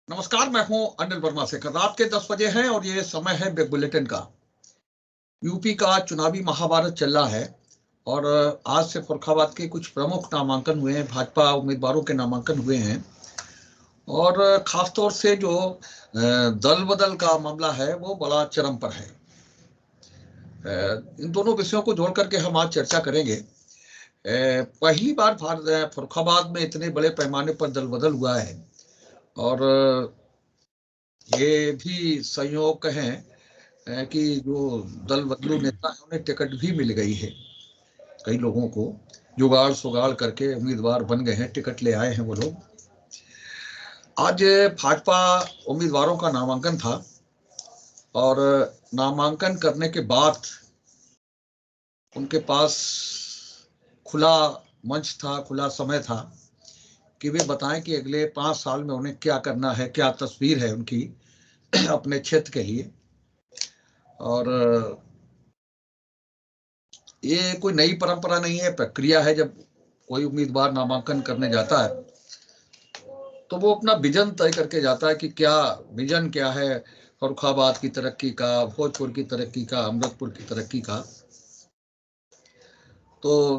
नमस्कार, मैं हूं अनिल वर्मा से। रात के 10 बजे हैं और ये समय है बिग बुलेटिन का। यूपी का चुनावी महाभारत चल रहा है और आज से फर्रुखाबाद के कुछ प्रमुख नामांकन हुए हैं, भाजपा उम्मीदवारों के नामांकन हुए हैं। और खासतौर से जो दल बदल का मामला है वो बड़ा चरम पर है। इन दोनों विषयों को जोड़ करके हम आज चर्चा करेंगे। पहली बार फर्रुखाबाद में इतने बड़े पैमाने पर दल बदल हुआ है और ये भी संयोग कहें कि जो दल बदलू नेता है उन्हें टिकट भी मिल गई है। कई लोगों को जुगाड़ सुगाड़ करके उम्मीदवार बन गए हैं, टिकट ले आए हैं वो लोग। आज भाजपा उम्मीदवारों का नामांकन था और नामांकन करने के बाद उनके पास खुला मंच था, खुला समय था कि वे बताएं कि अगले 5 साल में उन्हें क्या करना है, क्या तस्वीर है उनकी अपने क्षेत्र के लिए। और ये कोई नई परंपरा नहीं है, प्रक्रिया है। जब कोई उम्मीदवार नामांकन करने जाता है तो वो अपना विजन तय करके जाता है कि क्या विजन क्या है फर्रुखाबाद की तरक्की का, भोजपुर की तरक्की का, अमृतपुर की तरक्की का। तो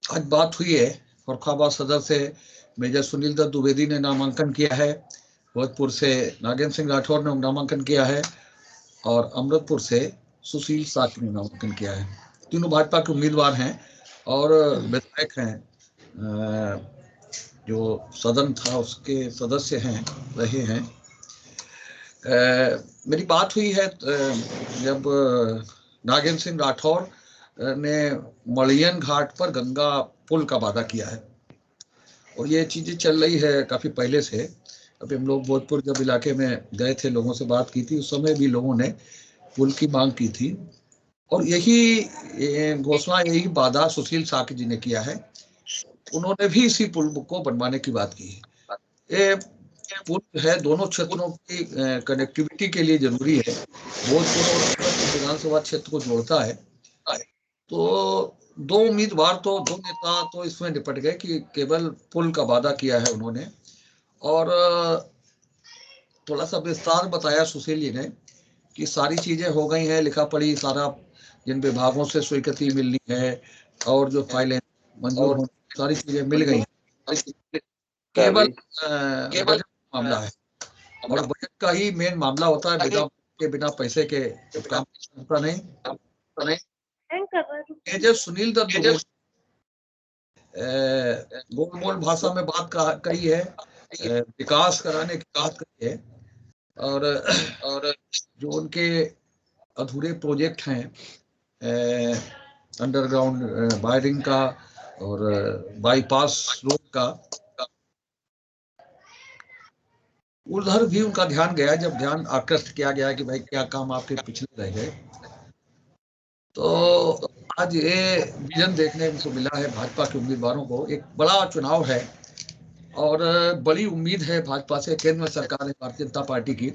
आज बात हुई है फर्रुखाबाद सदर से मेजर सुनील दत्त द्विवेदी ने नामांकन किया है, भोजपुर से नागेंद्र सिंह राठौर ने नामांकन किया है और अमृतपुर से सुशील साकी ने नामांकन किया है। तीनों भाजपा के उम्मीदवार हैं और विधायक हैं, जो सदन था उसके सदस्य हैं, रहे हैं। मेरी बात हुई है जब नागेंद्र सिंह राठौर ने मड़ियन घाट पर गंगा पुल का वादा किया है और ये चीजें चल रही है काफी पहले से। अभी हम लोग भोजपुर जब इलाके में गए थे, लोगों से बात की थी, उस समय भी लोगों ने पुल की मांग की थी और यही घोषणा, यही वादा सुशील साकी जी ने किया है। उन्होंने भी इसी पुल को बनवाने की बात की है। ये पुल है दोनों क्षेत्रों की कनेक्टिविटी के लिए जरूरी है। भोजपुर और विधानसभा क्षेत्र को जोड़ता है। तो दो उम्मीदवार तो, दो नेता तो इसमें निपट गए कि केवल पुल का वादा किया है उन्होंने। और थोड़ा सा विस्तार बताया सुशील जी ने कि सारी चीजें हो गई हैं, लिखा पढ़ी, सारा जिन विभागों से स्वीकृति मिलनी है और जो फाइलें मंजूर होनी, सारी चीजें मिल गई हैं। केवल बजट मामला है और बजट का ही मेन मामला होता है। बिना पैसे के काम होता नहीं। मेजर सुनील दत्त द्विवेदी गोल मोल भाषा में बात कही है, विकास कराने की बात कही है। और जो उनके अधूरे प्रोजेक्ट हैं, अंडरग्राउंड वायरिंग का और बाईपास रोड का, उधर भी उनका ध्यान गया। जब ध्यान आकृष्ट किया गया कि भाई क्या काम आपके पिछले रह गए, तो आज ये विजन देखने को मिला है भाजपा के उम्मीदवारों को। एक बड़ा चुनाव है और बड़ी उम्मीद है भाजपा से। केंद्र में सरकार है भारतीय जनता पार्टी की,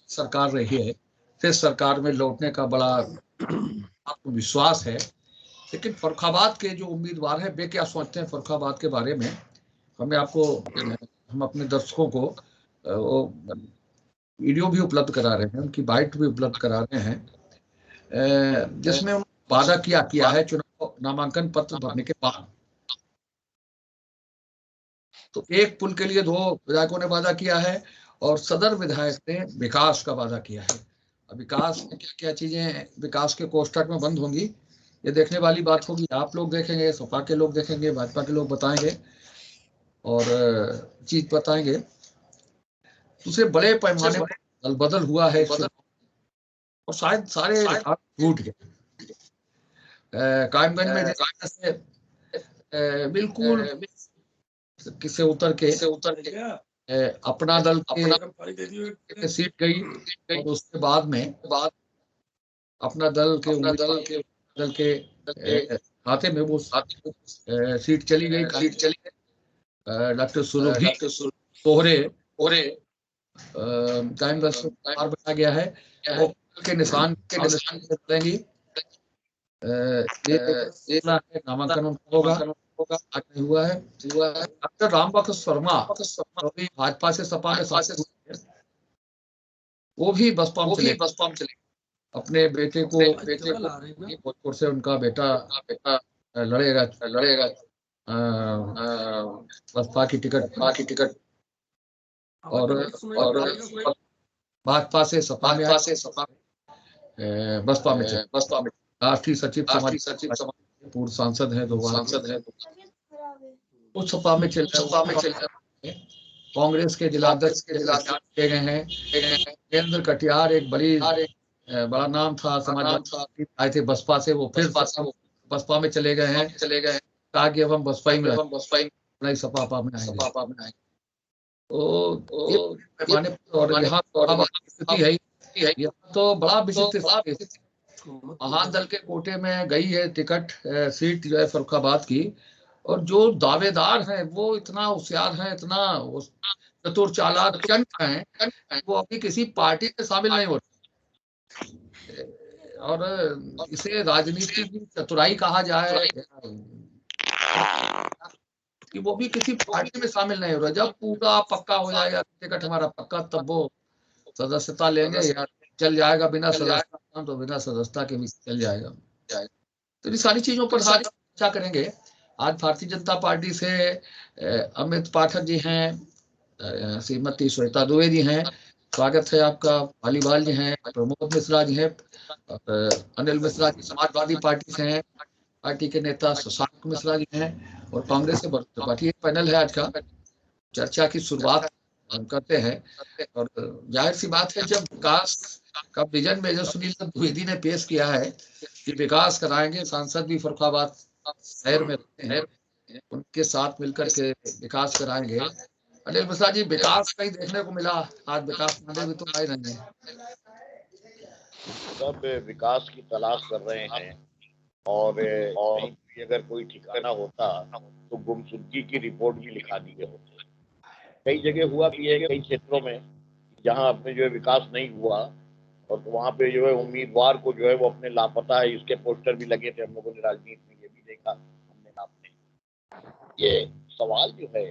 सरकार रही है, फिर सरकार में लौटने का बड़ा आत्मविश्वास है। लेकिन फर्रुखाबाद के जो उम्मीदवार हैं वे क्या सोचते हैं फर्रुखाबाद के बारे में, हम अपने दर्शकों को वो वीडियो भी उपलब्ध करा रहे हैं, उनकी बाइट भी उपलब्ध करा रहे हैं, जिसमें उन्होंने वादा किया है चुनाव नामांकन पत्र भरने के बाद। तो एक पुल के लिए 2 विधायकों ने वादा किया है और सदर विधायक ने विकास का वादा किया है। अब विकास में क्या क्या चीजें विकास के कोष्ठक में बंद होंगी, ये देखने वाली बात होगी। आप लोग देखेंगे, सपा के लोग देखेंगे, भाजपा के लोग बताएंगे और चीज बताएंगे। दूसरे बड़े पैमाने पर दल बदल हुआ है और शायद सारे टूट गए। कायमगंज में जैसे बिल्कुल किसे उतर के अपना दल के सीट गई और उसके बाद में अपना दल के खाते में वो सीट चली गई। डॉक्टर सुरभि कोहरे कायमगंज से बाहर बनाया गया है और के निशान देंगी। नामांकन होगा आज नहीं हुआ है। डॉक्टर रामबख्श शर्मा अभी भाजपा से सपा में वो भी बसपा में चले अपने बेटे को भोजपुर से उनका बेटा लड़ेगा बसपा की टिकट और भाजपा से सपा में बसपा में राष्ट्रीय सचिव पूर्व सांसद है, 2 सांसद है, वो सपा में चल कांग्रेस के जिलाध्यक्ष किए गए हैं। केंद्र कटियार एक बड़ा नाम था, समाजवादी आए थे बसपा से, वो फिर बसपा में चले गए हैं कहा कि अब हम बसपा में नहीं सपा में आएंगे। तो माने और यहाँ स्थिति है, यहाँ तो बड़ा विचित्र महान दल के कोटे में गई है टिकट सीट जो है फर्रुखाबाद की, और जो दावेदार हैं वो इतना होशियार हैं, इतना चतुर चालाक हैं, वो अभी किसी पार्टी में शामिल नहीं होते। और इसे राजनीति की चतुराई कहा जाए कि वो भी किसी पार्टी में शामिल नहीं हो रहा। जब पूरा पक्का हो जाएगा टिकट हमारा पक्का, तब वो सदस्यता लेंगे या चल जाएगा बिना सदस्यता, तो बिना सदस्यता के भी चल जाएगा। तो इन सारी चीजों पर चर्चा करेंगे। आज भारतीय जनता पार्टी से अमित पाठक जी हैं, श्रीमती श्वेता दुबे जी हैं, स्वागत है आपका। पालीवाल जी हैं, प्रमोद मिश्रा जी हैं, अनिल मिश्रा जी समाजवादी पार्टी से हैं, पार्टी के नेता शशांक मिश्रा जी हैं, और कांग्रेस से पार्टी पैनल है। आज का चर्चा की शुरुआत हम करते हैं। और जाहिर सी बात है, जब विकास का विजन मेजर सुनील द्विवेदी ने पेश किया है कि विकास कराएंगे, सांसद भी फर्रुखाबाद शहर में रहते हैं, उनके साथ मिलकर के विकास कराएंगे। अनिल मिश्रा जी, विकास कहीं देखने को मिला? आज विकास माने भी तो आए नहीं है, सब विकास की तलाश कर रहे हैं, और कहीं भी अगर कोई ठिकाना होता तो गुमशुदगी की रिपोर्ट भी लिखा दिए होते। कई जगह हुआ भी है, कई क्षेत्रों में जहां अपने जो है विकास नहीं हुआ, और तो वहां पे जो है उम्मीदवार को जो है वो अपने लापता है इसके पोस्टर भी लगे थे। हम लोगों ने राजनीति में ये भी देखा, हमने आपने। ये सवाल जो है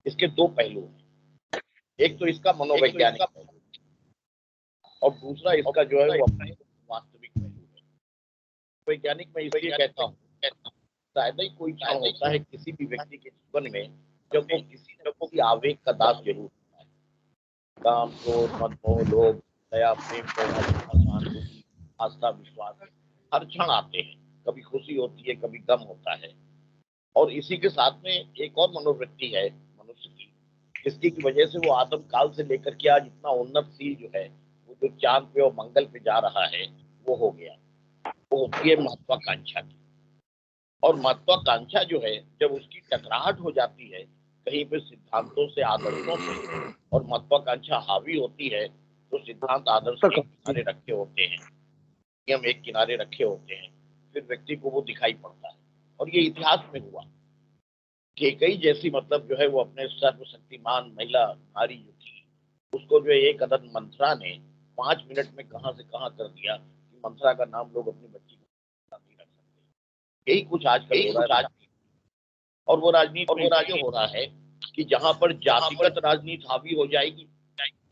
इसके 2 पहलू हैं। एक तो इसका मनोवैज्ञानिक पहलू, और दूसरा इसका जो है वो अपने वास्तविक पहलू है। वैज्ञानिक मैं इसलिए कहता हूँ, शायद ही कोई क्षण होता है किसी भी व्यक्ति के जीवन में जब वो किसी न किसी आवेग का दास जरूर होता है। काम, क्रोध, मदमोह, लोभ, दया, प्रेम, सहानुभूति, आस्था, विश्वास हर क्षण आते हैं। कभी खुशी होती है, कभी गम होता है। और इसी के साथ में एक और मनोवृत्ति है मनुष्य की, जिसकी वजह से वो आदम काल से लेकर के आज इतना उन्नतशील जो है, वो जो चांद पे और मंगल पे जा रहा है, वो हो गया। वो होती है महत्वाकांक्षा की। और महत्वाकांक्षा जो है, जब उसकी टकराहट हो जाती है कहीं पे सिद्धांतों से, आदर्शों से, और महत्वाकांक्षा हावी होती है, तो सिद्धांत आदर्श एक किनारे रखे होते हैं, नियम एक किनारे रखे होते हैं, फिर व्यक्ति को वो दिखाई पड़ता है। और ये इतिहास में हुआ कि कई जैसी मतलब जो है वो अपने सर्वशक्तिमान महिला नारी जो थी, उसको जो है एक अदद मंत्रा ने 5 मिनट में कहां से कहां कर दिया कि मंत्रा का नाम लोग अपनी बच्ची को नहीं रख सकते। यही कुछ आजकल हो रहा है। और वो राजनीति हो रहा है कि जहां पर जातिगत राजनीति हावी हो जाएगी,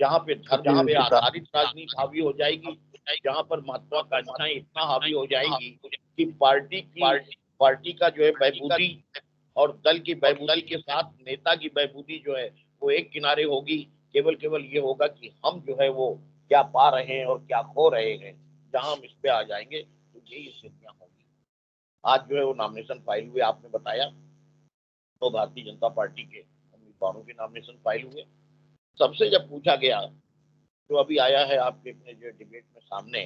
जहां पे धर्म पे आधारित राजनीति हावी हो जाएगी, जहां पर महत्वाकांक्षाएं इतना हावी हो जाएगी कि पार्टी का जो है बहबूदी और दल की बहबूदी के साथ नेता की बहबूदी जो है वो एक किनारे होगी। केवल ये होगा कि हम जो है वो क्या पा रहे हैं और क्या खो रहे हैं। जहां हम इस पे आ जाएंगे तो यही स्थितियां होंगी। आज जो है वो नॉमिनेशन फाइल हुए, आपने बताया, तो भारतीय जनता पार्टी के उम्मीदवारों के नॉमिनेशन फाइल हुए। सबसे जब पूछा गया, जो अभी आया है आपके अपने जो डिबेट में सामने,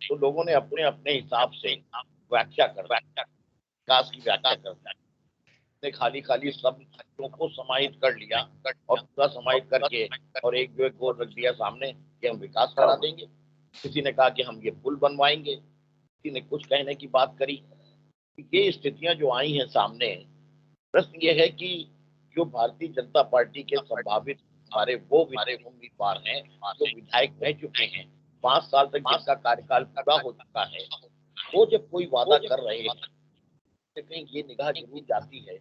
तो लोगों ने अपने अपने हिसाब से व्याख्या कर विकास की व्याख्या कर खाली सब चीजों को समाहित कर लिया, और पूरा समाहित करके और एक जो गोल रख दिया सामने कि हम विकास करा देंगे। किसी ने कहा कि हम ये पुल बनवाएंगे, किसी ने कुछ कहने की बात करी। ये स्थितियां जो आई हैं सामने, प्रश्न ये है कि जो भारतीय जनता पार्टी के संभावित हमारे उम्मीदवार हैं, जो विधायक रह चुके हैं, 5 साल तक जिनका कार्यकाल पूरा हो चुका है, वो जब कोई वादा कर रहे हैं से कहीं ये निगाह जरूर जाती है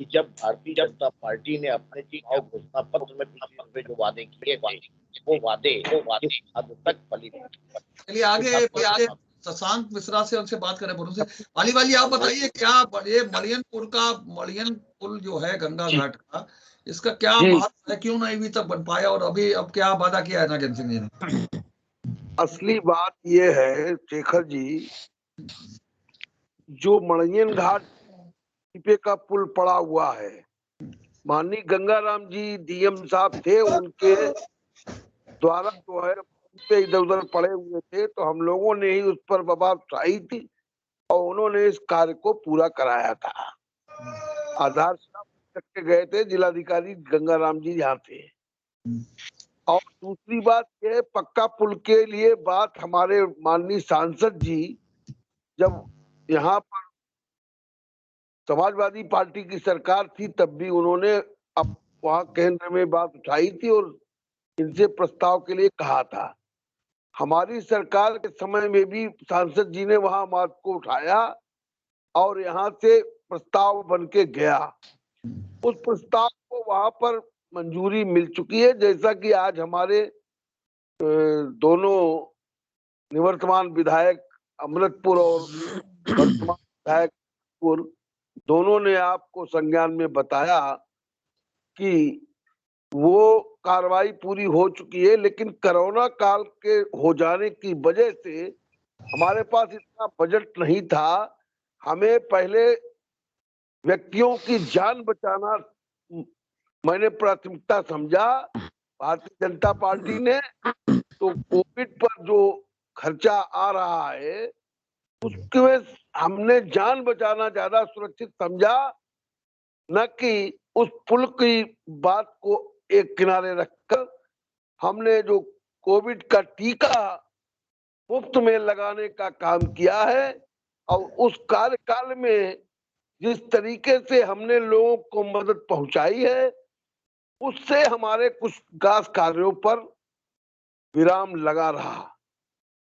कि जब भारतीय जनता पार्टी ने अपने चुनाव घोषणा पत्र में पिछले दफे जो वादे किए थे, वो वादे किस हद तक फलित हुए। चलिए आगे बढ़ते हैं। शशांक मिश्रा से उनसे बात करें बोलूं से। वाली वाली आप बताइए, क्या ये मलियन पुल जो है गंगा घाट का, इसका क्या महत्व है, क्यों नहीं अभी तक बन पाया, और अभी अब क्या वादा किया है नागेंद्र सिंह जी ने? असली बात ये है शेखर जी, जो मड़ियन घाट पे का पुल पड़ा हुआ है, माननीय गंगाराम जी डीएम साहब थे, उनके द्वारा जो है पे इधर उधर पड़े हुए थे, तो हम लोगों ने ही उस पर बवाल उठाई थी और उन्होंने इस कार्य को पूरा कराया था। आधार रख के गए थे जिलाधिकारी गंगाराम जी यहाँ थे। और दूसरी बात ये, पक्का पुल के लिए बात हमारे माननीय सांसद जी जब यहाँ पर समाजवादी पार्टी की सरकार थी तब भी उन्होंने अब वहाँ केंद्र में बात उठाई थी और इनसे प्रस्ताव के लिए कहा था। हमारी सरकार के समय में भी सांसद जी ने वहां बात को उठाया और यहाँ से प्रस्ताव बन के गया। उस प्रस्ताव को वहां पर मंजूरी मिल चुकी है, जैसा कि आज हमारे दोनों निवर्तमान विधायक अमृतपुर और वर्तमान विधायक दोनों ने आपको संज्ञान में बताया कि वो कार्रवाई पूरी हो चुकी है। लेकिन कोरोना काल के हो जाने की वजह से हमारे पास इतना बजट नहीं था। हमें पहले व्यक्तियों की जान बचाना मैंने प्राथमिकता समझा। भारतीय जनता पार्टी ने तो कोविड पर जो खर्चा आ रहा है उसमें हमने जान बचाना ज्यादा सुरक्षित समझा, न कि उस पुल की बात को एक किनारे रखकर हमने जो कोविड का टीका मुफ्त में लगाने का काम किया है। और उस कार्यकाल में जिस तरीके से हमने लोगों को मदद पहुंचाई है, उससे हमारे कुछ विकास कार्यों पर विराम लगा रहा।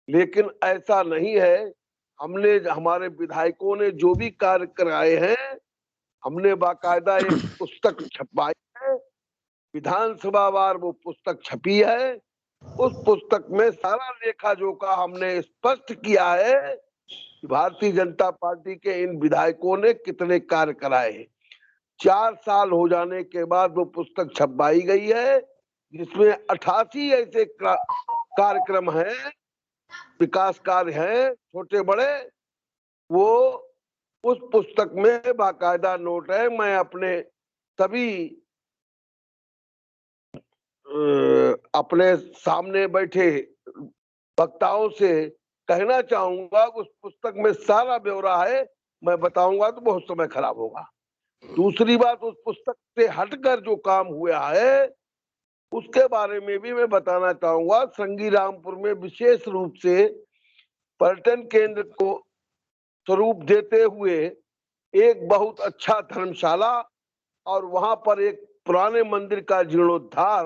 लेकिन ऐसा नहीं है, हमने हमारे विधायकों ने जो भी कार्य कराए हैं, हमने बाकायदा एक पुस्तक छपवाई है, विधानसभा वार वो पुस्तक छपी है। उस पुस्तक में सारा लेखा जोखा हमने स्पष्ट किया है कि भारतीय जनता पार्टी के इन विधायकों ने कितने कार्य कराए हैं। 4 साल हो जाने के बाद वो पुस्तक छपवाई गई है, जिसमें 88 ऐसे कार्यक्रम हैं, विकास कार्य हैं छोटे बड़े, वो उस पुस्तक में बाकायदा नोट है। मैं अपने सभी अपने सामने बैठे वक्ताओं से कहना चाहूंगा, उस पुस्तक में सारा ब्यौरा है। मैं बताऊंगा तो बहुत समय खराब होगा। दूसरी बात, उस पुस्तक से हटकर जो काम हुआ है उसके बारे में भी मैं बताना चाहूंगा। संगीरामपुर में विशेष रूप से पर्यटन केंद्र को स्वरूप देते हुए एक बहुत अच्छा धर्मशाला और वहां पर एक पुराने मंदिर का जीर्णोद्धार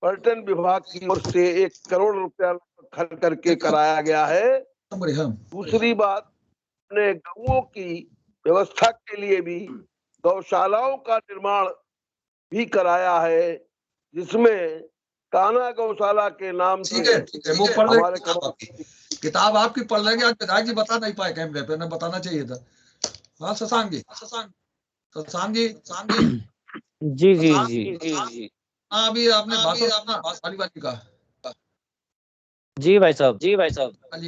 पर्यटन विभाग की ओर से 1 करोड़ रुपया खर्च करके कराया गया है। दूसरी बात, अपने गौओं की व्यवस्था के लिए भी गौशालाओं का निर्माण भी कराया है, जिसमें कान्हा गौशाला के नाम से वो पढ़ हमारे किताब आपकी पढ़ लेंगे। आज विधायक जी बता नहीं पाए कैमरे पे, ना बताना चाहिए था। हाँ शशांक जी, जी जी जी जी हाँ अभी आपने भाषण का जी भाई साहब जी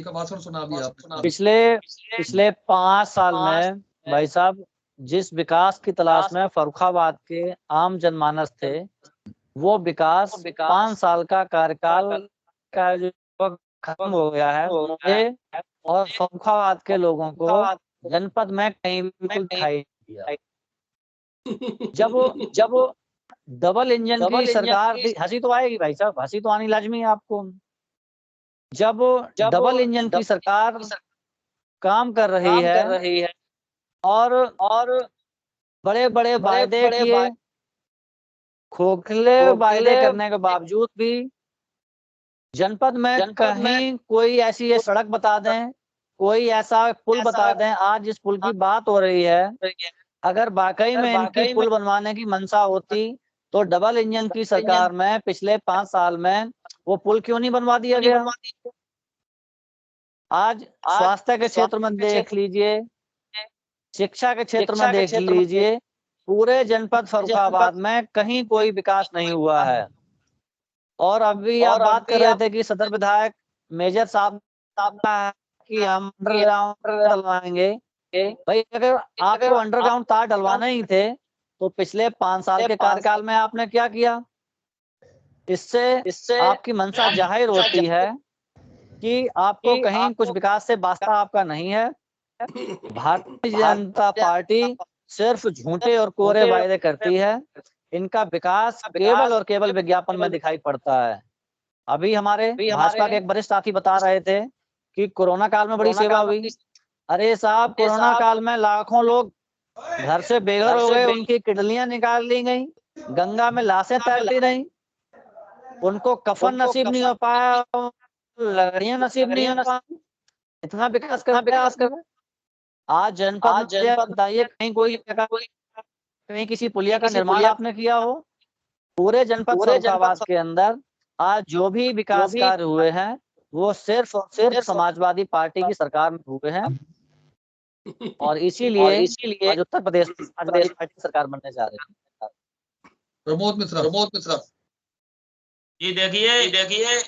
का भाषण सुना अभी आपने। पिछले 5 साल में भाई साहब जिस विकास की तलाश में फर्रुखाबाद के आम जनमानस थे, वो विकास 5 साल का कार्यकाल का जो खत्म हो गया है, और फर्रुखाबाद के लोगों को जनपद में कहीं बिल्कुल दिखाई दिया। जब डबल इंजन की सरकार थी, हंसी तो आएगी भाई साहब, हंसी तो आनी लाजमी है आपको। जब डबल इंजन की सरकार काम कर रही है और बड़े बड़े वायदे किए, खोखले वायदे करने के बावजूद भी जनपद में कहीं कोई ऐसी सड़क बता दें कोई ऐसा पुल बता दें आज जिस पुल की बात हो रही है, अगर वाकई में इनकी पुल बनवाने की मंशा होती तो डबल इंजन की सरकार में पिछले 5 साल में वो पुल क्यों नहीं बनवा दिया गया? आज स्वास्थ्य के क्षेत्र में देख लीजिए, शिक्षा के क्षेत्र में देख लीजिए, पूरे जनपद फर्रुखाबाद में कहीं कोई विकास नहीं हुआ है। और अभी आप बात कर रहे थे कि सदर विधायक मेजर साहब कि हम अंडरग्राउंड डलवाएंगे। भाई अगर आपको अंडरग्राउंड तार डलवाने ही थे तो पिछले 5 साल के कार्यकाल में आपने क्या किया? इससे आपकी मंशा जाहिर होती है कि आपको कहीं कुछ विकास से वास्ता आपका नहीं है। भारतीय जनता पार्टी सिर्फ झूठे और कोरे वायदे करती है, इनका विकास केवल और केवल विज्ञापन में दिखाई पड़ता है। अभी हमारे भाजपा के एक वरिष्ठ साथी बता रहे थे कि कोरोना काल में बड़ी सेवा हुई। अरे साहब, कोरोना काल में लाखों लोग घर से बेघर हो गए, उनकी किडनियां निकाल ली गई, गंगा में लाशें तैरती रहीं, उनको कफन नसीब नहीं हो पाया, लकड़ियां नसीब नहीं हो पाई। इतना विकास कर आज जनपद बताइए कहीं कोई कहीं किसी पुलिया का निर्माण आपने किया हो? पूरे जनपद फर्रुखाबाद के अंदर आज जो भी विकास कार्य हुए हैं वो सिर्फ और सिर्फ समाजवादी पार्टी की सरकार में हुए हैं। और इसीलिए आज उत्तर प्रदेश समाजवादी पार्टी की सरकार बनने जा रही है। प्रमोद मिश्रा जी देखिए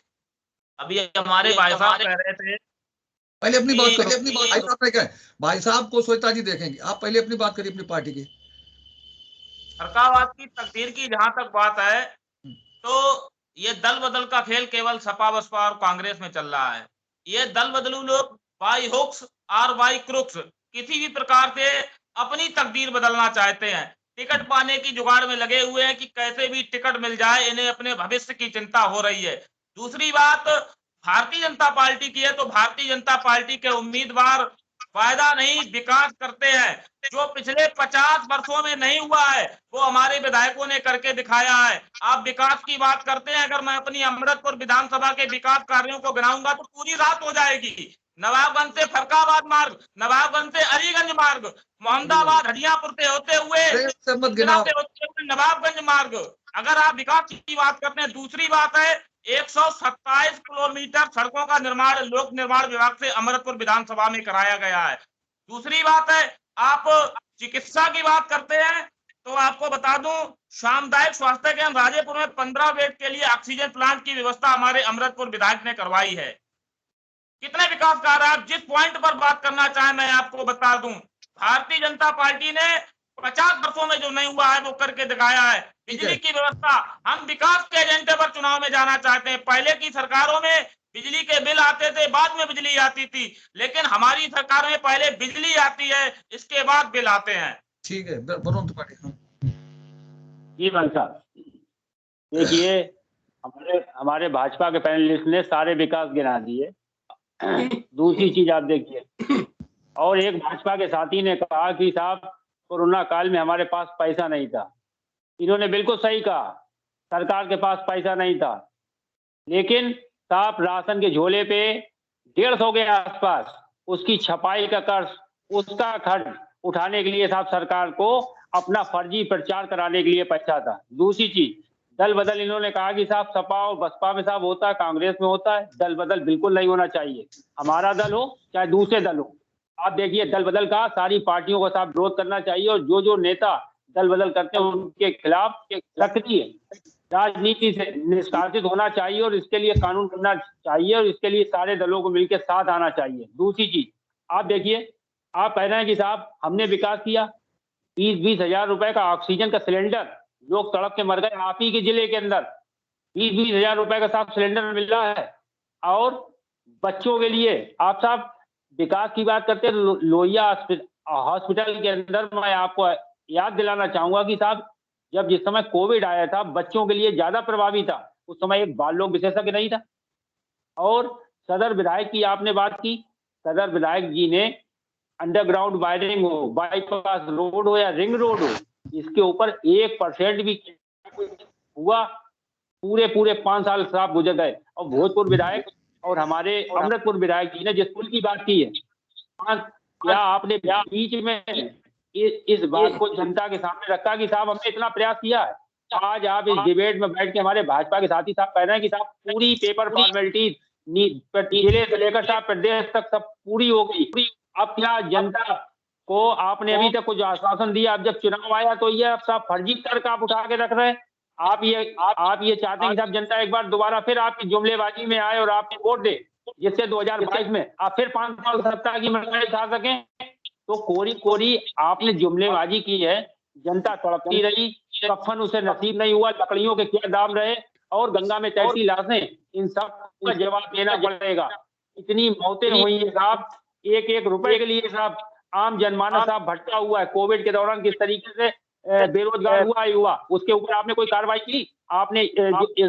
अभी हमारे भाई साहब कह रहे थे, पहले अपनी बात करिए, अपनी बात भाई साहब क्या है, भाई साहब को श्वेता जी देखेंगे, आप पहले अपनी बात करिए अपनी पार्टी की। फर्रुखाबाद की तकदीर की जहां तक बात है तो ये दल बदल का खेल केवल सपा बसपा और कांग्रेस में चल रहा है। ये दल बदलू लोग बाई हुक्स और बाई क्रुक्स किसी भी प्रकार से अपनी तकदीर बदलना चाहते हैं। टिकट पाने की जुगाड़ में लगे हुए हैं कि कैसे भी टिकट मिल जाए, इन्हें अपने भविष्य की चिंता हो रही है। दूसरी बात भारतीय जनता पार्टी की है तो भारतीय जनता पार्टी के उम्मीदवार वायदा नहीं विकास करते हैं। जो पिछले 50 वर्षों में नहीं हुआ है वो हमारे विधायकों ने करके दिखाया है। आप विकास की बात करते हैं, अगर मैं अपनी अमृतपुर विधानसभा के विकास कार्यों को गिनाऊंगा तो पूरी रात हो जाएगी। नवाबगंज से फर्रुखाबाद मार्ग, नवाबगंज से अलीगंज मार्ग, मोहम्मदाबाद हरियापुर से होते हुए नवाबगंज मार्ग, अगर आप विकास की बात करते हैं। दूसरी बात है 127 किलोमीटर सड़कों का निर्माण लोक निर्माण विभाग से अमृतपुर विधानसभा में कराया गया है। दूसरी बात है आप चिकित्सा की बात करते हैं तो आपको बता दूं सामुदायिक स्वास्थ्य केंद्र राजेपुर में 15 बेड के लिए ऑक्सीजन प्लांट की व्यवस्था हमारे अमृतपुर विधायक ने करवाई है। कितने विकास कार्य आप जिस पॉइंट पर बात करना चाहें मैं आपको बता दूं। भारतीय जनता पार्टी ने 50 वर्षों में जो नहीं हुआ है वो करके दिखाया है। बिजली की व्यवस्था, हम विकास के एजेंडे पर चुनाव में जाना चाहते हैं। पहले की सरकारों में बिजली के बिल आते थे, बाद में बिजली आती थी, लेकिन हमारी सरकार में पहले बिजली आती है, इसके बाद बिल आते हैं। ठीक है, बनोद पाटिल जी भाई साहब, देखिए हमारे भाजपा के पैनलिस्ट ने सारे विकास गिना दिए। दूसरी चीज आप देखिए, और एक भाजपा के साथी ने कहा कि साहब कोरोना काल में हमारे पास पैसा नहीं था। इन्होंने बिल्कुल सही कहा, सरकार के पास पैसा नहीं था, लेकिन साहब राशन के झोले पे 150 के आसपास उसकी छपाई का खर्च, उसका खर्च उठाने के लिए साहब सरकार को अपना फर्जी प्रचार कराने के लिए पैसा था। दूसरी चीज दल बदल, इन्होंने कहा कि साहब सपा और बसपा में साहब होता है, कांग्रेस में होता है, दल बदल बिल्कुल नहीं होना चाहिए। हमारा दल हो चाहे दूसरे दल हो, आप देखिए दल बदल का सारी पार्टियों को साहब विरोध करना चाहिए, और जो नेता दल बदल करते हैं उनके खिलाफ सक्रिय राजनीति से निष्कासित होना चाहिए, और इसके लिए कानून बनना चाहिए, और इसके लिए सारे दलों को मिलकर साथ आना चाहिए। दूसरी चीज आप देखिए, आप कह रहे हैं कि साहब हमने विकास किया, 20-20 हजार रुपए का ऑक्सीजन का सिलेंडर, लोग तड़प के मर गए आप ही के जिले के अंदर। 20-20 हजार रुपए का साहब सिलेंडर मिल रहा है। और बच्चों के लिए आप साहब विकास की बात करते हैं, लोहिया हॉस्पिटल के अंदर मैं आपको याद दिलाना चाहूंगा कि साहब जब जिस समय कोविड आया था बच्चों के लिए ज्यादा प्रभावी था, उस समय एक बाल रोग विशेषज्ञ नहीं था। और सदर विधायक की आपने बात की, सदर विधायक जी ने अंडरग्राउंड वायरिंग हो, बाईपास रोड हो या रिंग रोड हो, इसके ऊपर 1% भी हुआ। पूरे 5 साल साहब गुजर गए, और भोजपुर विधायक और हमारे अमृतपुर विधायक जी ने जिस पुल की बात की है, क्या आपने बीच में इस बात को जनता के सामने रखा कि साहब हमने इतना प्रयास किया है? आज आप इस डिबेट में बैठ के हमारे भाजपा के साथी साहब कह रहे हैं कि साहब पूरी पेपर फॉर्मेलिटीज जिले से लेकर साहब प्रदेश तक सब पूरी हो गई। अब क्या जनता को आपने अभी तक कुछ आश्वासन दिया, अब जब चुनाव आया तो ये अब साहब फर्जी तर्क आप उठा के रख रहे हैं। आप ये चाहते हैं कि साहब जनता एक बार दोबारा फिर आपकी जुमलेबाजी में आए और आपको वोट दे, जिससे 2022 में आप फिर 5 साल सत्ता की महंगाई खा सकें। तो कोरी आपने जुमलेबाजी की है, जनता तड़पती रही, कफन उसे नसीब नहीं हुआ, लकड़ियों के क्या दाम रहे और गंगा में तैरती लाशें, इन सब का जवाब देना पड़ेगा। इतनी मौतें हुई है साहब, एक रुपए के लिए साहब आम जनमानस साहब भटका हुआ है। कोविड के दौरान किस तरीके से बेरोजगार हुआ, उसके ऊपर आपने कोई कार्रवाई की? आपने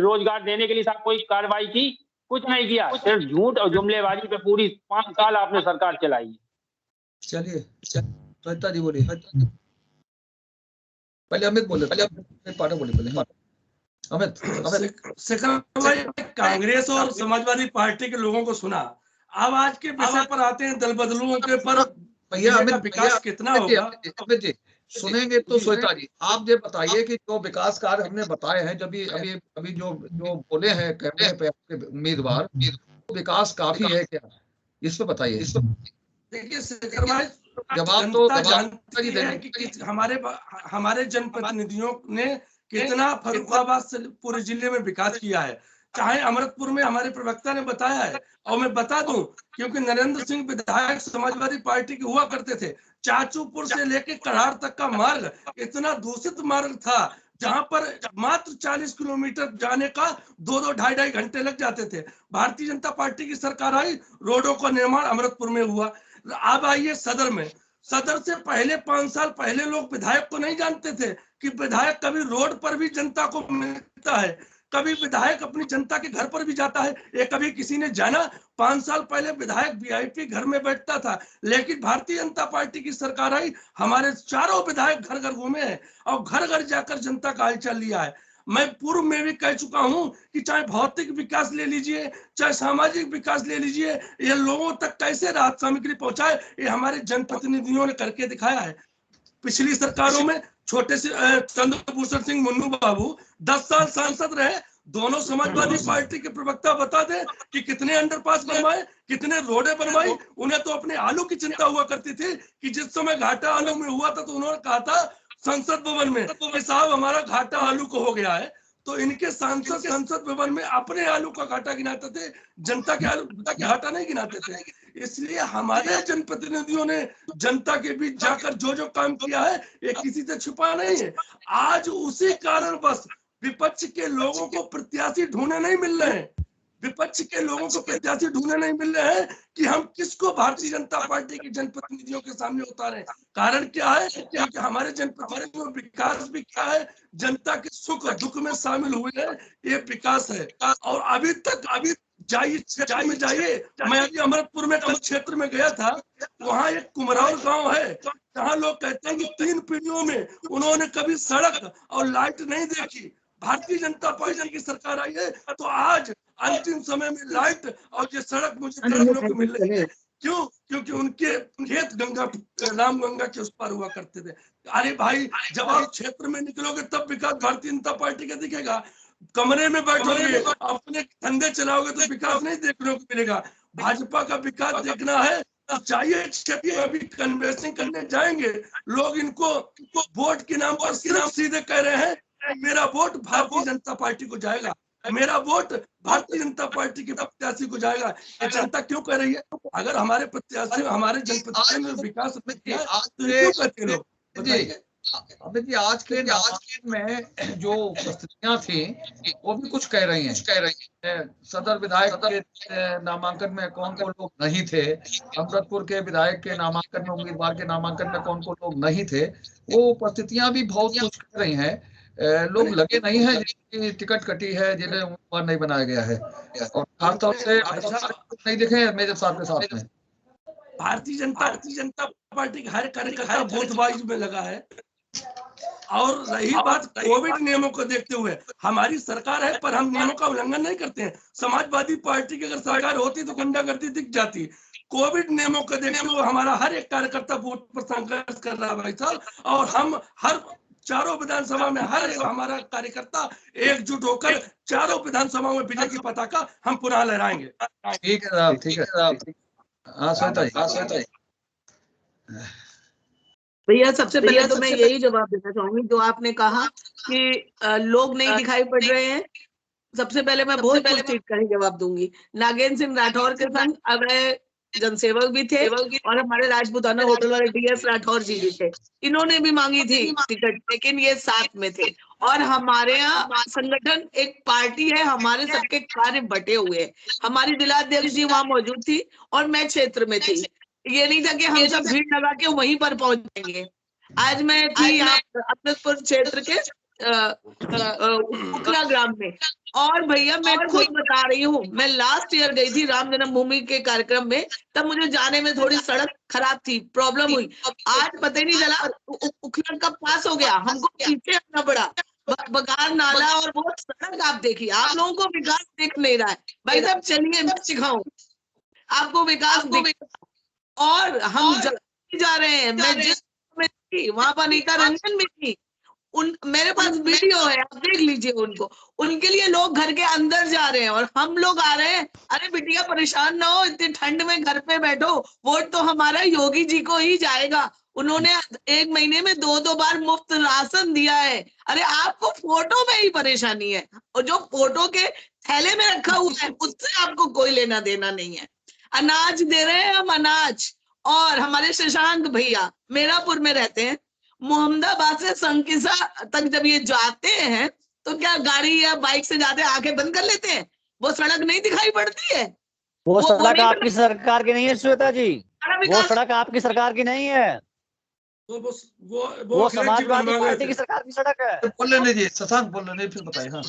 रोजगार देने के लिए साहब कोई कार्रवाई की? कुछ नहीं किया, सिर्फ झूठ और जुमलेबाजी पे पूरी 5 साल आपने सरकार चलाई। चलिए श्वेता जी बोलिए, पहले अमित बोले, पहले बोले, पहले अमित। शेखर भाई, कांग्रेस और समाजवादी पार्टी के लोगों को सुना, अब आज के विषय पर आते हैं, दल बदलुओं के पर भैया विकास कितना होगा? अमित जी सुनेंगे तो श्वेता जी आप ये बताइए कि जो विकास कार्य हमने बताए हैं, जब अभी जो बोले हैं कैमरे पे आपके उम्मीदवार, विकास काफी है क्या, इस पे बताइए। देखिए शेखर भाई, जवाब तो जानती है कि हमारे जनप्रतिनिधियों ने कितना फर्रुखाबाद से पूरे जिले में विकास किया है। चाहे अमृतपुर में हमारे प्रवक्ता ने बताया है, और मैं बता दूं क्योंकि नरेंद्र सिंह विधायक समाजवादी पार्टी के हुआ करते थे, चाचूपुर से लेके कड़ार तक का मार्ग इतना दूषित मार्ग था जहां पर मात्र 40 किलोमीटर जाने का 2-2 ढाई घंटे लग जाते थे। भारतीय जनता पार्टी की सरकार आई, रोडों का निर्माण अमृतपुर में हुआ। अब आइए सदर में, सदर से पहले 5 साल पहले लोग विधायक को नहीं जानते थे कि विधायक कभी रोड पर भी जनता को मिलता है, कभी विधायक अपनी जनता के घर पर भी जाता है। ये कभी किसी ने जाना? 5 साल पहले विधायक वीआईपी घर में बैठता था, लेकिन भारतीय जनता पार्टी की सरकार आई, हमारे चारों विधायक घर घर घूमे हैं और घर घर जाकर जनता का हालचाल लिया है। मैं पूर्व में भी कह चुका हूं कि चाहे भौतिक विकास ले लीजिए, चाहे सामाजिक विकास ले लीजिए, ये लोगों तक कैसे राहत सामग्री पहुंचाए, ये हमारे जनप्रतिनिधियों ने करके दिखाया है। पिछली सरकारों में छोटे से चंद्रभूषण सिंह मुन्नू बाबू 10 साल सांसद रहे, दोनों समाजवादी पार्टी के प्रवक्ता बता दें कि कितने अंडरपास बनवाए, कितने रोडें बनवाई। उन्हें तो अपने आलू की चिंता हुआ करती थी कि जिस समय घाटा आलू में हुआ था तो उन्होंने कहा था संसद भवन में कि साहब हमारा घाटा आलू को हो गया है, तो इनके सांसद संसद भवन में अपने आलू का घाटा गिनाते थे, जनता के आलू का घाटा नहीं गिनाते थे। इसलिए हमारे जनप्रतिनिधियों ने जनता के बीच जाकर जो काम किया है ये किसी से छुपा नहीं है। आज उसी कारण बस विपक्ष के लोगों को प्रत्याशी ढूंढने नहीं मिल रहे हैं, विपक्ष के लोगों को प्रत्याशी ढूंढने नहीं मिल रहे हैं कि हम किसको भारतीय जनता पार्टी के जनप्रतिनिधियों के सामने उतारें। कारण क्या है? क्योंकि हमारे जनप्रतिनिधियों में विकास भी क्या है, जनता के सुख दुख में शामिल हुए हैं, ये विकास है। और अभी जाइए क्षेत्र में जाइए, मैं अभी अमृतपुर में कल क्षेत्र में गया था, वहाँ एक कुमरौर गांव है जहाँ लोग कहते हैं कि 3 पीढ़ियों में उन्होंने कभी सड़क और लाइट नहीं देखी। भारतीय जनता पार्टी की सरकार आई है तो आज अंतिम समय में लाइट और ये सड़क मुझे देखने को मिल रही है। क्यों? क्योंकि उनके खेत राम गंगा के उस पार हुआ करते थे। अरे भाई, जब आप क्षेत्र में निकलोगे तब विकास भारतीय जनता पार्टी का दिखेगा। कमरे में बैठोगे अपने धंधे चलाओगे तो विकास नहीं देखने को मिलेगा। भाजपा का विकास देखना है तो चाहिए क्षेत्र में भी कन्वेंसिंग करने जाएंगे लोग। इनको वोट के नाम पर सिर्फ सीधे कह रहे हैं मेरा वोट भारतीय जनता पार्टी को जाएगा, मेरा वोट भारतीय जनता पार्टी के प्रत्याशी को जाएगा। ये जनता क्यों कह रही है? अगर हमारे प्रत्याशी हमारे जनप्रतिनिधि में विकास तो क्यों कहते लोग? अमित जी, आज के में जो उपस्थितियां थी वो भी कुछ कह रही हैं। सदर विधायक के नामांकन में कौन कौन लोग नहीं थे, अमृतपुर के विधायक के नामांकन में, उम्मीदवार के नामांकन में कौन कौन लोग नहीं थे, वो उपस्थितियां भी बहुत कुछ कह रही हैं। लोग लगे नहीं है जिनकी टिकट कटी है, जिन्हें उम्मीदवार नहीं बनाया गया है, और खासतौर से नहीं दिखे मेजर साहब के साथ में। भारतीय जनता पार्टी का हर कार्यकर्ता बूथवाइज में लगा है। और रही बात कोविड नियमों को देखते हुए, हमारी सरकार है पर हम नियमों का उल्लंघन नहीं करते हैं। समाजवादी पार्टी की अगर सरकार होती तो गुंडागर्दी दिख जाती। कोविड नियमों को देखते हुए हमारा हर एक कार्यकर्ता बूथ पर संघर्ष कर रहा है भाई साहब, और हम हर चारों विधानसभा में हर एक हमारा कार्यकर्ता एकजुट होकर चारों विधानसभाओं में विजय की पताका हम पुनः लहराएंगे। ठीक है साहब, ठीक है साहब। हाँ श्वेता जी, हाँ श्वेता जी। भैया सबसे पहले तो मैं यही जवाब देना चाहूंगी जो आपने कहा कि लोग नहीं दिखाई पड़ रहे हैं। सबसे पहले मैं भोजपुर सीट का ही जवाब दूंगी। नागेंद्र सिंह राठौर के संग अभय जनसेवक भी थे और हमारे राजपूताना होटल वाले DS राठौर जी भी थे। इन्होंने भी मांगी थी टिकट, लेकिन ये साथ में थे। और हमारे यहाँ संगठन एक पार्टी है, हमारे सबके कार्य बटे हुए हैं। हमारी जिलाध्यक्ष जी वहां मौजूद थी और मैं क्षेत्र में थी। ये नहीं था कि हम सब भीड़ लगा के वहीं पर पहुंचेंगे। आज मैं थी यहाँ अमृतपुर क्षेत्र के उकला ग्राम में, और भैया मैं खुद बता रही हूँ, मैं लास्ट ईयर गई थी राम जन्मभूमि के कार्यक्रम में, तब मुझे जाने में थोड़ी सड़क खराब थी, प्रॉब्लम हुई। आज पता ही नहीं चला उखला कब पास हो गया, हमको पीछे आना पड़ा। बगान नाला और वो सड़क आप देखिए, आप लोगों को विकास दिख नहीं रहा है। भाई साहब चलिए मैं सिखाऊं आपको विकास दिख, और हम जा रहे हैं। मैं जिस में थी वहां पर अनीता रंजन भी थी, मेरे पास वीडियो है, आप देख लीजिए उनको। उनके लिए लोग घर के अंदर जा रहे हैं और हम लोग आ रहे हैं। अरे बिटिया परेशान ना हो, इतनी ठंड में घर पे बैठो, वोट तो हमारा योगी जी को ही जाएगा। उन्होंने 1 महीने में 2 बार मुफ्त राशन दिया है। अरे आपको फोटो में ही परेशानी है, और जो फोटो के थैले में रखा हुआ है उससे आपको कोई लेना देना नहीं है। अनाज दे रहे हैं हम, अनाज। और हमारे शशांक भैया मेरापुर में रहते हैं, मोहम्मदाबाद से संकिसा तक जब ये जाते हैं तो क्या गाड़ी या बाइक से जाते हैं, आंखें बंद कर लेते हैं? वो सड़क नहीं दिखाई पड़ती है? वो सड़क आपकी सरकार की नहीं है श्वेता जी, वो सड़क आपकी सरकार की नहीं है, वो समाजवादी पार्टी की सरकार की सड़क है। बोल लेने दीजिए, शशांक बोल लेने, फिर बताइए। हाँ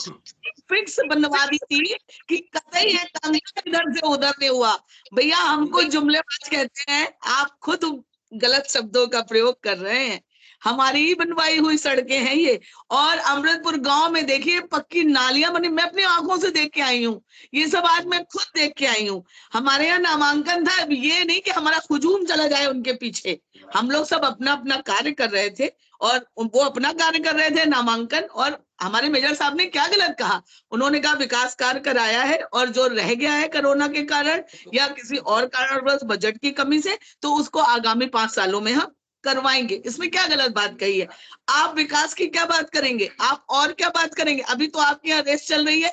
फिक्स बनवा दी थी कि कतई है इधर से उधर नहीं हुआ। भैया हमको जुमलेबाज कहते हैं, आप खुद गलत शब्दों का प्रयोग कर रहे हैं। हमारी ही बनवाई हुई सड़कें हैं ये। और अमृतपुर गांव में देखिए पक्की नालियां बनी, मैं अपनी आंखों से देख के आई हूँ, ये सब आज मैं खुद देख के आई हूँ। हमारे यहाँ नामांकन था, अब ये नहीं कि हमारा हुजूम चला जाए उनके पीछे। हम लोग सब अपना अपना कार्य कर रहे थे और वो अपना कार्य कर रहे थे, नामांकन। और हमारे मेजर साहब ने क्या गलत कहा? उन्होंने कहा विकास कार्य कराया है, और जो रह गया है कोरोना के कारण या किसी और कारणवश बजट की कमी से, तो उसको आगामी 5 सालों में हम करवाएंगे। इसमें क्या गलत बात कही है? आप विकास की क्या बात करेंगे? आप और क्या बात करेंगे? अभी तो आपके यहाँ रेस चल रही है।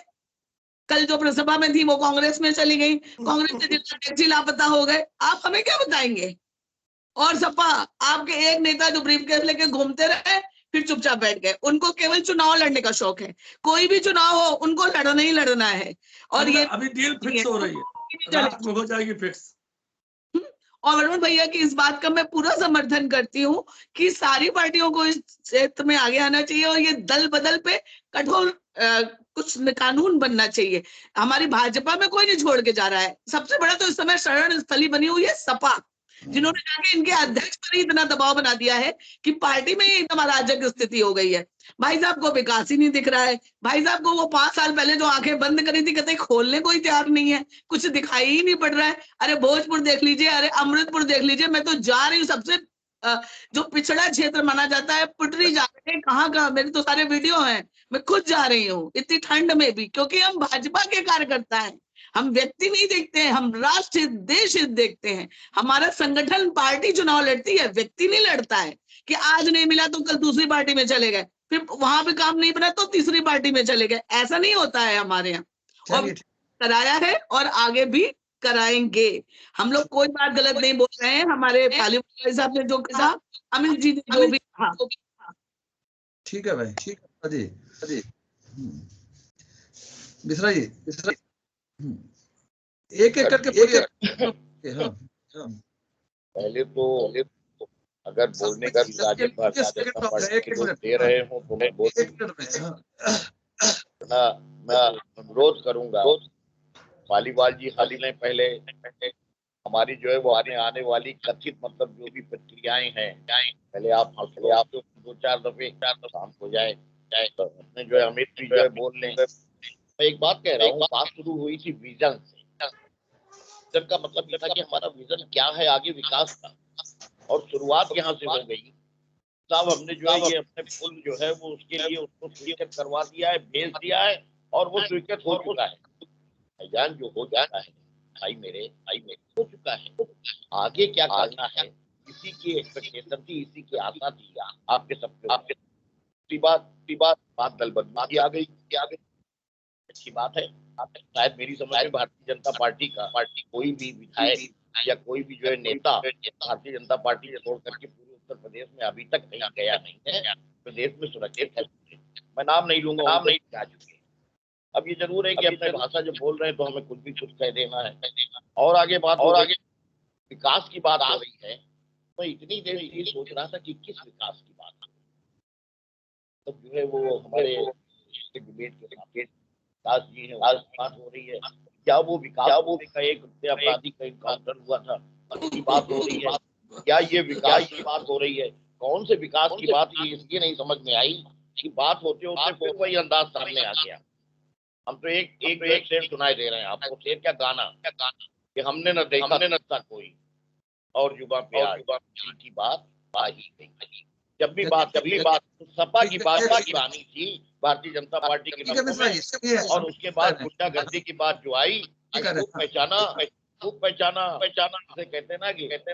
कल जो प्रसभा में थी वो कांग्रेस में चली गई, कांग्रेस के जिलाध्यक्ष लापता हो गए। आप हमें क्या बताएंगे? और सपा आपके एक नेता जो ब्रीफकेस लेके घूमते रहे फिर चुपचाप बैठ गए। उनको केवल चुनाव लड़ने का शौक है, कोई भी चुनाव हो उनको लड़ना ही लड़ना है। और ये अभी डील फिक्स हो रही है, रात में हो जाएगी फिक्स। और वरुण भैया की इस बात का मैं पूरा समर्थन करती हूँ कि सारी पार्टियों को इस क्षेत्र में आगे आना चाहिए, और ये दल बदल पे कठोर कुछ कानून बनना चाहिए। हमारी भाजपा में कोई नहीं छोड़ के जा रहा है। सबसे बड़ा तो इस समय शरण स्थली बनी हुई है सपा, जिन्होंने जाके इनके अध्यक्ष पर ही इतना दबाव बना दिया है कि पार्टी में ही एकदम अराजक स्थिति हो गई है। भाई साहब को विकास ही नहीं दिख रहा है। भाई साहब को वो 5 साल पहले जो आंखें बंद करी थी कतई खोलने को ही तैयार नहीं है, कुछ दिखाई ही नहीं पड़ रहा है। अरे भोजपुर देख लीजिए, अरे अमृतपुर देख लीजिए। मैं तो जा रही हूँ, सबसे जो पिछड़ा क्षेत्र माना जाता है, पुटरी जा रहे हैं, कहाँ मेरे तो सारे वीडियो हैं। मैं खुद जा रही हूँ इतनी ठंड में भी, क्योंकि हम भाजपा के कार्यकर्ता हैं। हम व्यक्ति नहीं देखते हैं, हम राष्ट्र हित, देश हित देखते हैं। हमारा संगठन, पार्टी चुनाव लड़ती है, व्यक्ति नहीं लड़ता है कि आज नहीं मिला तो कल दूसरी पार्टी में चले गए, फिर वहां पे काम नहीं बना तो तीसरी पार्टी में चले गए। ऐसा नहीं होता है हमारे यहाँ। और कराया है और आगे भी कराएंगे। हम लोग कोई बात गलत नहीं बोल रहे हैं। हमारे पालीवाल साहब ने जो कहा, अमित जी ने जो भी कहा, ठीक है भाई, ठीक है जी। मिश्रा जी, एक एक करके पूरी। हाँ पहले तो अगर बोलने का दे रहे हो तो मैं मैं अनुरोध करूंगा। पालीवाल जी हाल ही में पहले हमारी जो है वो आने वाली कथित मतलब जो भी प्रक्रियाएं हैं, पहले आप 2-4 दफे शांत हो जाए। अपने जो है अमित जी जो है बोल लें। मैं एक बात कह रहा हूँ, बात शुरू हुई थी विजन से। विजन का मतलब ये था कि हमारा विजन क्या है आगे विकास का, और शुरुआत यहाँ से हो गई साहब। हमने जो है ये अपने पुल जो है वो उसके लिए उसको स्वीकृत करवा दिया है, भेज दिया है, और वो स्वीकृत हो चुका है। भाईजान जो हो जाता है भाई मेरे हो चुका है। आगे क्या करना है, इसी की एक्सपेक्टेशन थी, इसी की आशा थी आपके सबके। बात दल बदमाशी आ गई। अच्छी बात है। शायद मेरी समझ में भारतीय जनता पार्टी कोई भी विधायक या कोई भी जो है नेता भारतीय जनता पार्टी से छोड़ करके पूरे उत्तर प्रदेश में अभी तक कहीं गया नहीं है। प्रदेश में सुरक्षित है। मैं नाम नहीं लूंगा, जा चुके। अब ये जरूर है कि अपने भाषा जब बोल रहे हैं तो हमें कुछ भी कुछ कह देना है। और आगे विकास की बात आ रही है, मैं इतनी देर ये सोच रहा था कि किस विकास की बात हो। तब जो है वो हमारे डिबेट के दास जी हैं, आज बात हो रही है क्या वो विकास का एक अपराधी का इनकाउंटर हुआ था उसकी बात हो रही है, क्या ये विकास की बात हो रही है? कौन से विकास की बात ये इसलिए नहीं समझ में आई कि बात होते होते फिर वही अंदाज सामने आ गया। हम तो एक शेर सुनाई दे रहे हैं आपको, शेर क्या गाना कि हमने न देखा कोई और युवा प्यार की बात आ ही गई। जब भी बात सपा की बात आनी थी भारतीय जनता पार्टी की, और उसके बाद गुंडागर्दी की बात जो आई, खूब पहचाना से कहते ना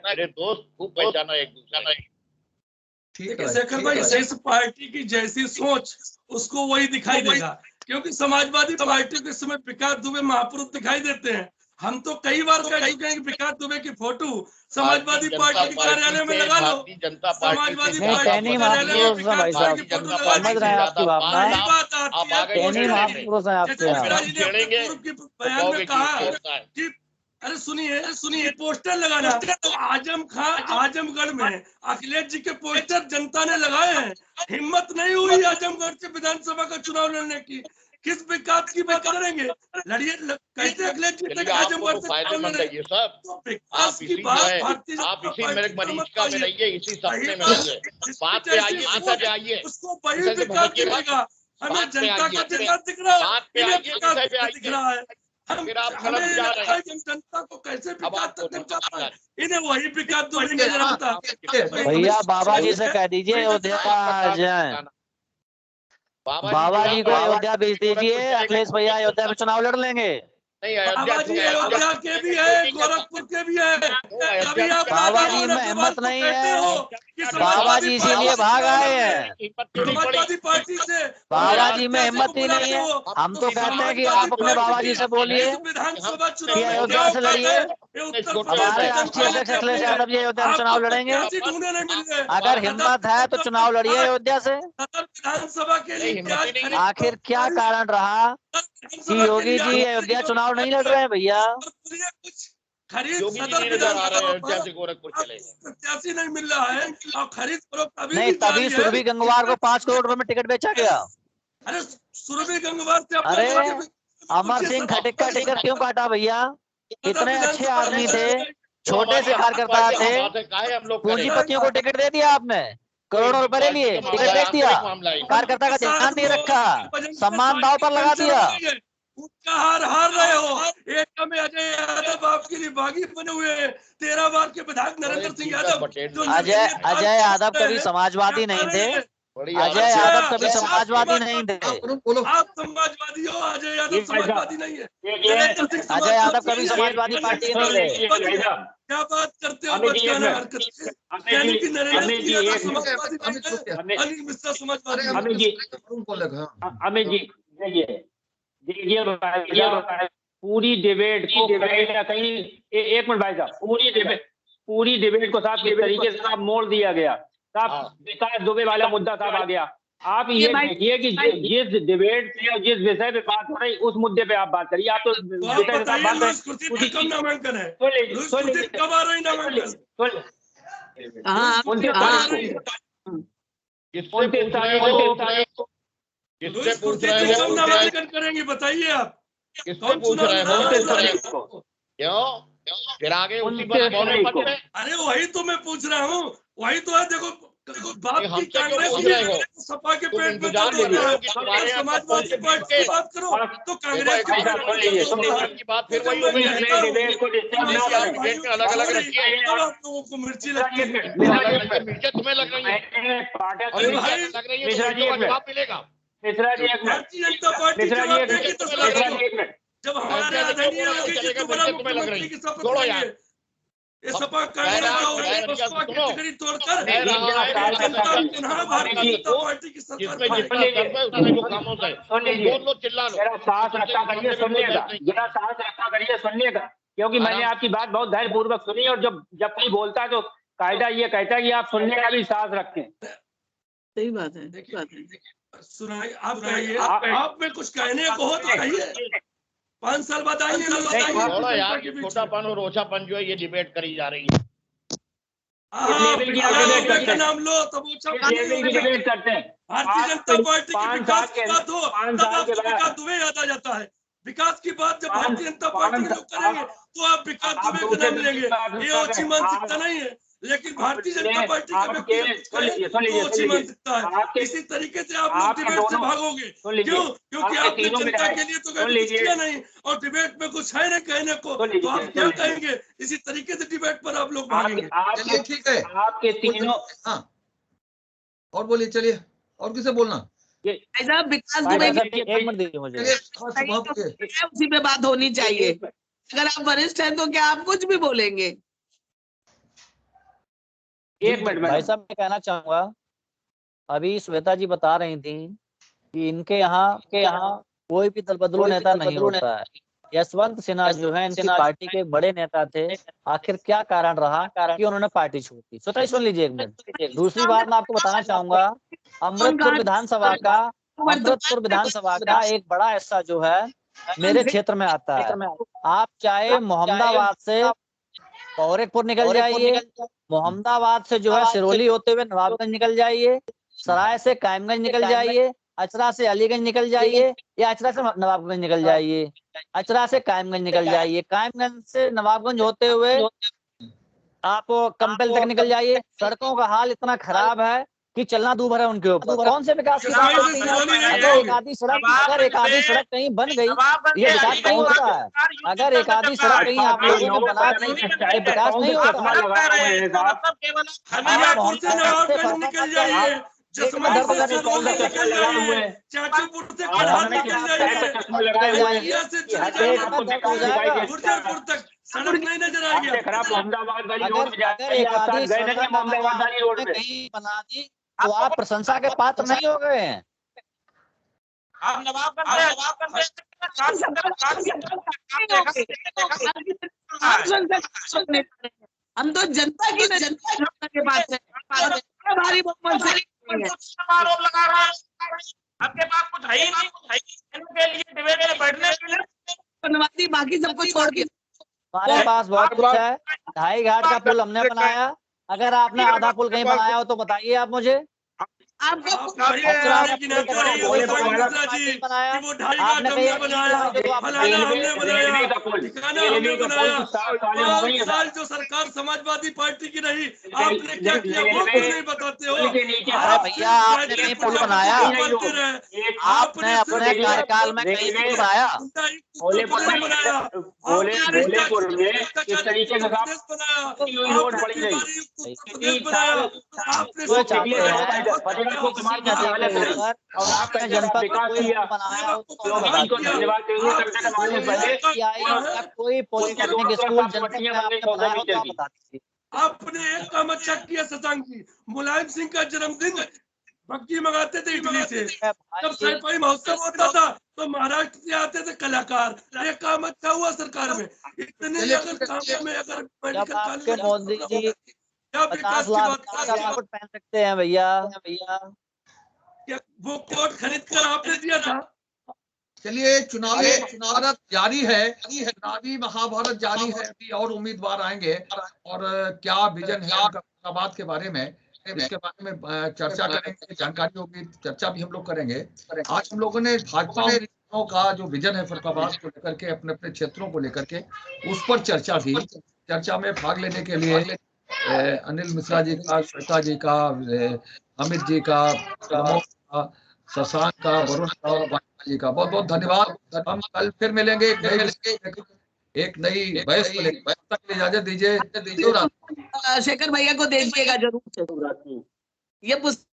मेरे दोस्त खूब पहचाना एक दूसरे। देखिए शेखर भाई, जिस पार्टी की जैसी सोच उसको वही दिखाई देगा, क्योंकि समाजवादी पार्टी के समय विकास दुबे महापुरुष दिखाई देते हैं। हम तो कई बार कह चुके हैं कि विकास दुबे की फोटो समाजवादी पार्टी के कार्यालय में लगा लो, समाजवादी पार्टी के कार्यालय में विकास दुबे की फोटो लगा समझ रहे हैं आपकी भावना। बात आती है महापुरुष है आपके यहाँ। बयान में कहा कि अरे सुनिए पोस्टर लगाना, तो आजमगढ़ में अखिलेश जी के पोस्टर जनता ने लगाए हैं। हिम्मत नहीं हुई आजमगढ़ से विधानसभा का चुनाव लड़ने की। किस विकास की बात करेंगे? लड़िए, कैसे अखिलेश जी तक आजमगढ़ से चुनाव लड़ेंगे? तो विकास की बात भारतीय जनता पार्टी उसको वही विकास दिखेगा। हमें जनता का विकास दिख रहा है, इन्हें विकास दिख रहा है। हमें जनता को कैसे विकास तक पहुंचाता है, इन्हें वही विकास दुबे नजर आता है। भैया बाबा जी से कह दीजिए अयोध्या आ जाए, बाबा जी को अयोध्या भेज दीजिए, अखिलेश भैया अयोध्या में चुनाव लड़ लेंगे। बाबा जी अयोध्या के भी है, गोरखपुर के भी है। कभी आप बाबा जी में हिम्मत नहीं है, बाबा जी इसीलिए भाग आए हैं समाजवादी पार्टी से। बाबा जी में हिम्मत ही नहीं है। हम तो कहते हैं कि आप अपने बाबा जी से बोलिए विधानसभा कि चुनाव अयोध्या से लड़िए। हमारे राष्ट्रीय अध्यक्ष अखिलेश यादव जी अयोध्या में चुनाव लड़ेंगे। अगर हिम्मत है तो चुनाव लड़िए अयोध्या से। विधानसभा के लिए आखिर क्या कारण रहा कि योगी जी अयोध्या चुनाव नहीं लड़ रहे हैं भैया? खरीद प्रत्याशी नहीं मिल रहा है, और खरीद फरोख्त नहीं, तभी सुरभि गंगवार को 5 करोड़ रुपए में टिकट बेचा गया। अरे सुरभि गंगवार से अरे अमर सिंह खटिक का टिकट क्यों काटा भैया? इतने अच्छे आदमी थे, छोटे से कार्यकर्ता थे, पूंजीपतियों को टिकट दे दिया आपने, करोड़ों रुपए ले लिए, टिकट बेच दिया, कार्यकर्ता का ध्यान नहीं रखा, सम्मान दांव पर लगा दिया। हार रहे हो। एक में अजय यादव आपके लिए बागी बने हुए हैं, 13 बार के विधायक नरेंद्र सिंह यादव। अजय यादव कभी समाजवादी नहीं थे, अजय यादव कभी समाजवादी नहीं थे। आप समाजवादी हो, अजय यादव समाजवादी नहीं है। अजय यादव कभी समाजवादी पार्टी के नहीं थे। क्या बात करते हो? बचकाना हरकत। यानी कि नरेंद्र सिंह यादव समाजवादी नहीं है, अनिल मिश्रा समाजवादी। अमित जी देखिए पूरी डिबेट को कहीं ना कहीं, एक मिनट भाई साहब, पूरी डिबेट को साहब किस तरीके से साहब मोड़ दिया गया साहब, विकास दुबे वाला मुद्दा साहब आ गया। आप ये देखिए कि जिस डिबेट पे और जिस विषय पे बात हो रही उस मुद्दे पे आप बात करिए। आप तो नामांकन करेंगे, बताइए आप किससे पूछ रहे हो? क्यों फिर आगे उसी पर? अरे वही तो मैं पूछ रहा हूँ, वही तो है। देखो बात की हमसे क्यों कांग्रेस पूछ की, रहे हो? सपा के तुम पेट में इंतजार दर्द होता है, कि तुम्हारे और यहाँ समाजवादी कौन से पार्टी की बात करो तो कांग्रेस के पेट में दर्द होता है। की बात फिर तो वही जब हो मैं गई। कहता हूँ डिबेट को डिस्टर्ब ना मुसलमान करें। भाइयों डिबेट अलग अलग की रखिए। तब आप लोगों को मिर्ची लगती है। मिर्चें तुम्हें लग रही है मैंने पाठक और जी भाई, मिर्चें लग रही है मिश्रा तो जी उनका एक मिनट, जवाब मिलेगा। मिश्रा जी एक मिनट, भारतीय जनता पार्टी मिश्रा जी जवाब एक देगी मिनट, तो तुम्हें लग समझ मिश्रा लो, जी एक मिनट, जब हमारे ऐसे क्यों आदरणीय बोला योगी जी चलेगा? दोबारा मिर्चें तुम्हें लग मुख्यमंत्री रही की शपथ छोड़ो लेंगे, यार। ये सपा कह कांग्रेस रहा का है बसपा की सुनो, टिकड़ी तोड़कर कह रहा है भारतीय कि जनता सत्ता पुनः भारतीय जनता पार्टी की सरकार जिसमें बनाएगी। जितना दर्द है उतने को खामोश है। सुन तुम लीजिए, बोल लो, चिल्ला लो, जरा सांस रखा करिए सामने भी सुनने कोई का, दर्द नहीं। जरा सांस रखा करिए सुनने का, क्योंकि मैंने आराम। आपकी बात बहुत धैर्य पूर्वक सुनी, और जब कोई बोलता है तो कायदा ये कहता है कि आप सुनने का भी सांस रखें। सही बात है। सुनाइए, आप कहिए, आप में कुछ कहने को हो तो कहिए। 5 साल बाद आइए, मैं बताइए थोड़ा यार जनता के बीच में। छोटापन और ओछापन जो है ये डिबेट करी जा रही है। इस लेवल की आप डिबेट करते का हैं, नाम लो तब इस लेवल की डिबेट करते हैं। भारतीय जनता पार्टी की 5 विकास साल की के बात हो 5 तब साल के आपको बाद विकास दुबे याद आ जाता है। विकास की बात जब पाँच- भारतीय जनता पार्टी के पाँच- लोग करेंगे तो आप विकास आप दुबे का दूसरे नाम लेंगे। ये अच्छी मानसिकता नहीं है, लेकिन भारतीय जनता पार्टी का व्यक्ति जब कुछ करे तो अच्छी मानसिकता है। इसी तरीके से आप लोग डिबेट से भागोगे। क्यों? क्योंकि आपने जनता के लिए तो कभी कुछ किया नहीं, और डिबेट में कुछ है नहीं कहने को, तो आप क्या कहेंगे? इसी तरीके से डिबेट पर आप लोग भागेंगे। चलिए ठीक है, आपके तीनों, हाँ और बोलिए, चलिए और किसे बोलना, ऐसा विकास दुबे की एक मिनट दीजिए मुझे। चलिए हाँ, आप बोलिए। उसी पे बात होनी चाहिए। अगर आप वरिष्ठ हैं तो क्या आप कुछ भी बोलेंगे? एक मिनट भाई मैडम, साहब मैं कहना चाहूंगा, अभी श्वेता जी बता रही थी कि इनके यहाँ कोई भी दल बदलू नेता नहीं होता है। यशवंत सिन्हा जो है इनकी पार्टी के बड़े नेता थे, आखिर क्या कारण रहा कि उन्होंने पार्टी छोड़ दी? श्वेता जी सुन लीजिए एक मिनट। दूसरी बात मैं आपको बताना चाहूंगा, अमृतपुर विधानसभा का एक बड़ा हिस्सा जो है मेरे क्षेत्र में आता है। आप चाहे मोहम्मदाबाद से पौरेकपुर निकल जाइए, मोहम्मदाबाद से जो है सिरोली होते हुए नवाबगंज निकल जाइए, सराय से कायमगंज निकल जाइए, अचरा से अलीगंज निकल जाइए, या अचरा से नवाबगंज निकल जाइए, अचरा से कायमगंज निकल जाइए, कायमगंज से नवाबगंज होते हुए आप कंपल तक निकल जाइए। सड़कों का हाल इतना खराब है कि चलना दूभर है उनके ऊपर। कौन से विकास की बात करती हैं? अगर एक आधी सड़क कहीं बन गई, ये विकास नहीं होता है। अगर एक आधी सड़क कहीं आप लोगों ने बना दी, ये विकास नहीं होता। हमीरापुर से नवाबगंज निकल जाइए, जसमान से सिरोली निकल जाइए, चाचूपुर से कढ़ाल निकल जाइए, से चले जाइए गुर्जरपुर तक, सड़क नहीं नजर आएगी। खराब मोहम्मदाबाद वाली रोड में अगर एक आधी सड़क मोहम्मदाबाद वाली रोड में कहीं बना दी तो आप प्रशंसा के पात्र नहीं हो गए हैं। आप हम तो जनता की जनता के पास है, भारी बहुमत से आरोप लगा रहा है। आपके पास कुछ है ही नहीं, के लिए डिबेट में बैठने के लिए बनवाती, बाकी सबको छोड़ के हमारे पास बहुत कुछ है। ढाई घाट का पुल हमने बनाया। अगर आपने आधा पुल कहीं बनाया हो तो बताइए आप मुझे। आपको आपने जो सरकार समाजवादी पार्टी की रही, आपने क्या किया वो कुछ नहीं बताते हो। भैया आपने कहीं पुल बनाया? आपने अपने कार्यकाल में कहीं पुल बनाया? भोलेपुर में इस तरीके से रोड पड़ी नहीं। आपने जनपद में कोई बनाया हो तो कोई पॉलिटेक्निक स्कूल जनपद में आपने बनाया हो तो आप बता दीजिए। आपने एक काम अच्छा किया शशांक जी, मुलायम सिंह का जन्मदिन बग्गी मंगाते थे इटली से, जब सैफई महोत्सव होता था तो महाराष्ट्र से आते थे कलाकार। ये काम अच्छा हुआ सरकार में। इतने अगर काम में अगर मेडिकल आपके मोदी जी 50 लाख का कोट पहन सकते हैं भैया, वो कोट खरीद कर आपने दिया था। चलिए चुनावी जारी है, चुनावी महाभारत जारी है। अभी और उम्मीदवार आएंगे और क्या विजन है उनका फरीदाबाद के बारे में, इसके बारे में चर्चा करेंगे, जानकारी होगी, चर्चा भी हम लोग करेंगे। आज हम लोगों ने भाजपा उम्मीदवारों का जो विजन है फरीदाबाद को लेकर के, अपने अपने क्षेत्रों को लेकर के, उस पर चर्चा की। चर्चा में भाग लेने के लिए अनिल मिश्रा जी का, श्वेता जी का, अमित जी का, प्रमोद का, शशांक का, वरुण का और वाणिका जी का बहुत बहुत धन्यवाद। हम कल फिर मिलेंगे एक नई बहस को लेकर। तब तक इजाजत दीजिए। शेखर भैया को दे दीजिएगा जरूर से ये पुस्तक